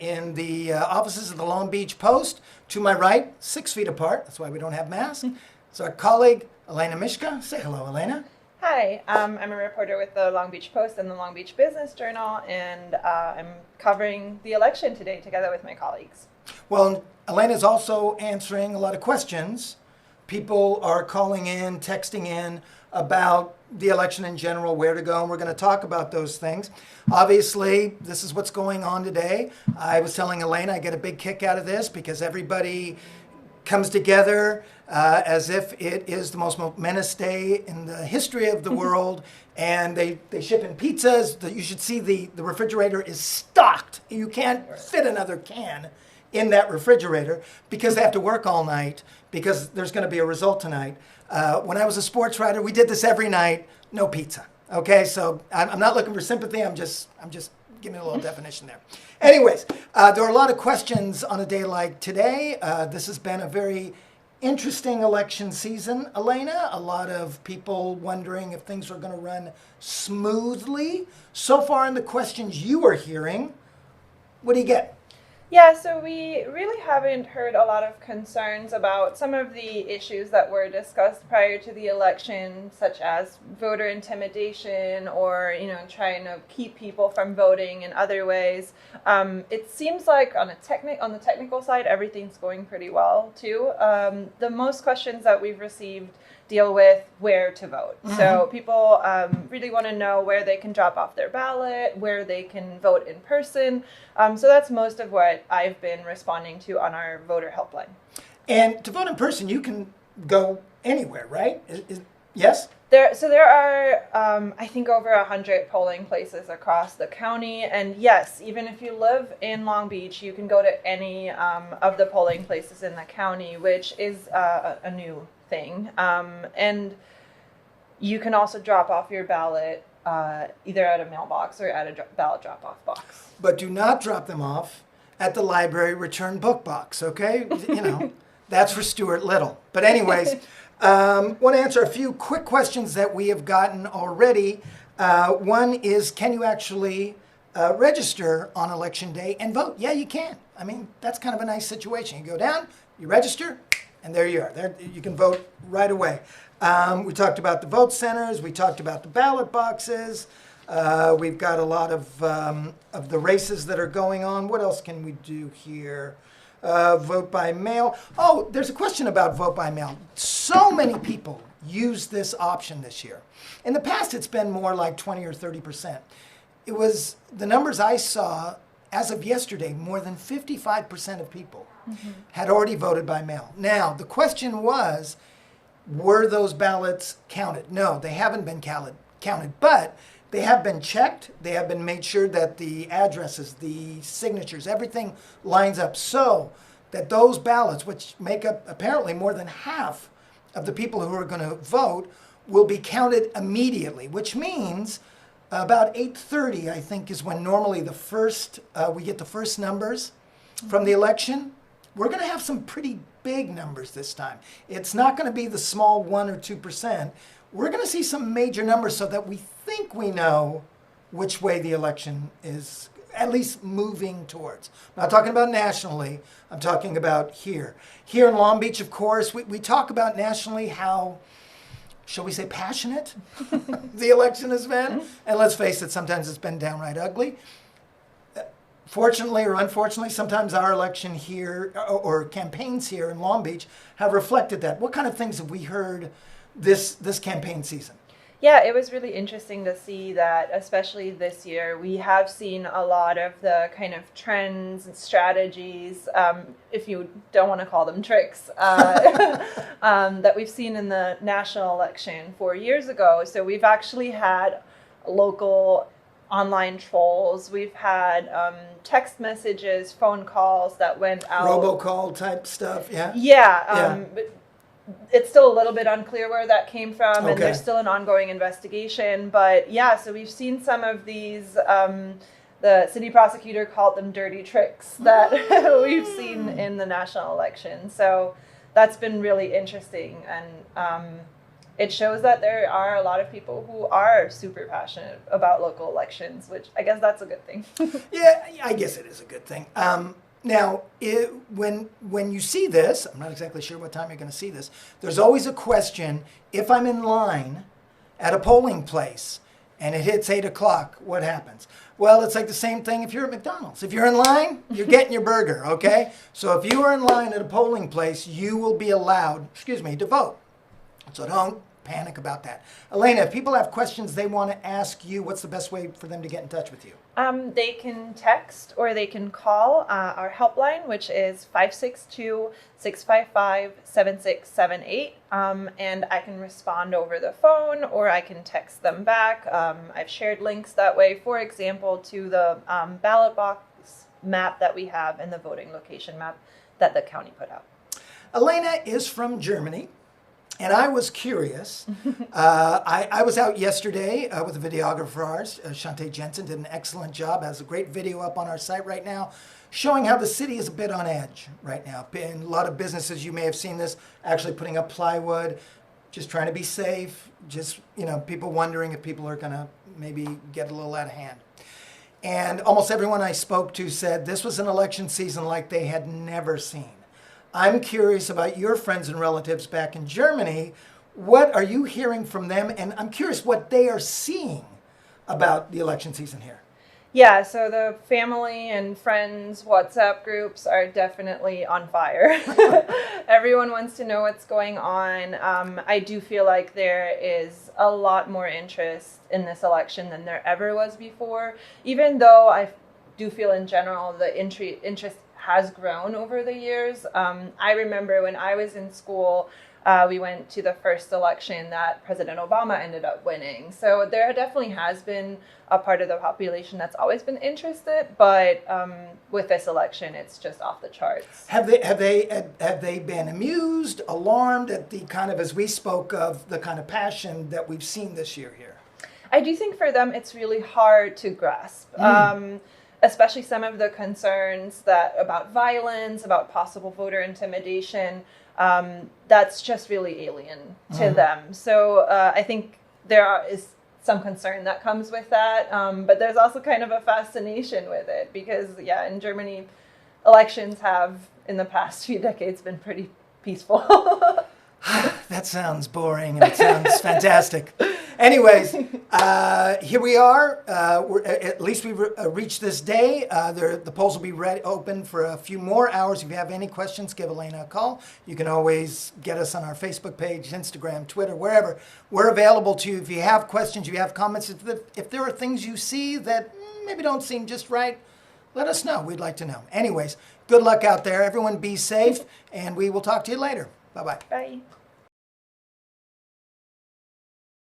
in the offices of the Long Beach Post. To my right, 6 feet apart, that's why we don't have masks, it's our colleague, Elena Mishka. Say hello, Elena. Hi, I'm a reporter with the Long Beach Post and the Long Beach Business Journal, and I'm covering the election today together with my colleagues. Well, Elena's also answering a lot of questions. People are calling in, texting in about the election in general, where to go, and we're going to talk about those things. Obviously, this is what's going on today. I was telling Elena I get a big kick out of this because everybody comes together as if it is the most momentous day in the history of the world, and they ship in pizzas. You should see the refrigerator is stocked. You can't fit another can in that refrigerator because they have to work all night because there's going to be a result tonight. When I was a sports writer, we did this every night, no pizza. Okay, so I'm not looking for sympathy. I'm just giving a little definition there. Anyways, there are a lot of questions on a day like today. This has been a very interesting election season, Elena. A lot of people wondering if things are going to run smoothly. So far in the questions you are hearing, what do you get? Yeah, so we really haven't heard a lot of concerns about some of the issues that were discussed prior to the election, such as voter intimidation or, trying to keep people from voting in other ways. It seems like on the technical side, everything's going pretty well, too. The most questions that we've received deal with where to vote. Mm-hmm. So people really want to know where they can drop off their ballot, where they can vote in person. So that's most of what I've been responding to on our voter helpline. And to vote in person, you can go anywhere, right? Yes? There are, I think, over 100 polling places across the county. And yes, even if you live in Long Beach, you can go to any of the polling places in the county, which is a new thing. And you can also drop off your ballot either at a mailbox or at a ballot drop-off box. But do not drop them off at the library return book box, okay? That's for Stuart Little. But anyways, want to answer a few quick questions that we have gotten already. One is, can you actually register on Election Day and vote? Yeah, you can. I mean, that's kind of a nice situation. You go down, you register, and there you are. There, you can vote right away. We talked about the vote centers. We talked about the ballot boxes. We've got a lot of the races that are going on. What else can we do here? Vote by mail. Oh, there's a question about vote by mail. So many people use this option this year. In the past, it's been more like 20 or 30%. It was the numbers I saw as of yesterday, more than 55% of people had already voted by mail. Now, the question was, were those ballots counted? No, they haven't been counted, but they have been checked. They have been made sure that the addresses, the signatures, everything lines up so that those ballots, which make up apparently more than half of the people who are going to vote, will be counted immediately, which means about 8:30, I think, is when normally we get the first numbers from the election. We're going to have some pretty big numbers this time. It's not going to be the small 1 or 2%. We're going to see some major numbers so that we think we know which way the election is at least moving towards. I'm not talking about nationally. I'm talking about here. Here in Long Beach, of course, we talk about nationally how, shall we say, passionate the election has been. And let's face it, sometimes it's been downright ugly. Fortunately or unfortunately, sometimes our election here or campaigns here in Long Beach have reflected that. What kind of things have we heard this campaign season? Yeah, it was really interesting to see that, especially this year, we have seen a lot of the kind of trends and strategies, if you don't want to call them tricks, that we've seen in the national election 4 years ago. So we've actually had local online trolls. We've had text messages, phone calls that went out. Robocall type stuff, yeah? Yeah. But it's still a little bit unclear where that came from, and there's still an ongoing investigation. But yeah, so we've seen some of these, the city prosecutor called them dirty tricks that we've seen in the national election. So that's been really interesting. And it shows that there are a lot of people who are super passionate about local elections, which I guess that's a good thing. Yeah, I guess it is a good thing. Now, when you see this, I'm not exactly sure what time you're going to see this, there's always a question, if I'm in line at a polling place and it hits 8 o'clock, what happens? Well, it's like the same thing if you're at McDonald's. If you're in line, you're getting your burger, okay? So if you are in line at a polling place, you will be allowed, to vote. So don't panic about that. Elena, if people have questions they want to ask you, what's the best way for them to get in touch with you? They can text or they can call our helpline, which is 562-655-7678. And I can respond over the phone or I can text them back. I've shared links that way, for example, to the ballot box map that we have and the voting location map that the county put out. Elena is from Germany. And I was curious. I was out yesterday with a videographer of ours, Shante Jensen, did an excellent job. Has a great video up on our site right now showing how the city is a bit on edge right now. And a lot of businesses, you may have seen this, actually putting up plywood, just trying to be safe, just, people wondering if people are going to maybe get a little out of hand. And almost everyone I spoke to said this was an election season like they had never seen. I'm curious about your friends and relatives back in Germany. What are you hearing from them? And I'm curious what they are seeing about the election season here. Yeah, so the family and friends WhatsApp groups are definitely on fire. Everyone wants to know what's going on. I do feel like there is a lot more interest in this election than there ever was before, even though I do feel in general the interest has grown over the years. I remember when I was in school, we went to the first election that President Obama ended up winning. So there definitely has been a part of the population that's always been interested, but with this election, it's just off the charts. Have they been amused, alarmed at the kind of, as we spoke of, the kind of passion that we've seen this year here? I do think for them it's really hard to grasp. Especially some of the concerns about violence, about possible voter intimidation, that's just really alien to them. So I think there is some concern that comes with that, but there's also kind of a fascination with it because, in Germany, elections have, in the past few decades, been pretty peaceful. That sounds boring and it sounds fantastic. Anyways, here we are. At least we've reached this day. The polls will be open for a few more hours. If you have any questions, give Elena a call. You can always get us on our Facebook page, Instagram, Twitter, wherever. We're available to you. If you have questions, if you have comments, if there are things you see that maybe don't seem just right, let us know. We'd like to know. Anyways, good luck out there. Everyone be safe, and we will talk to you later. Bye-bye. Bye.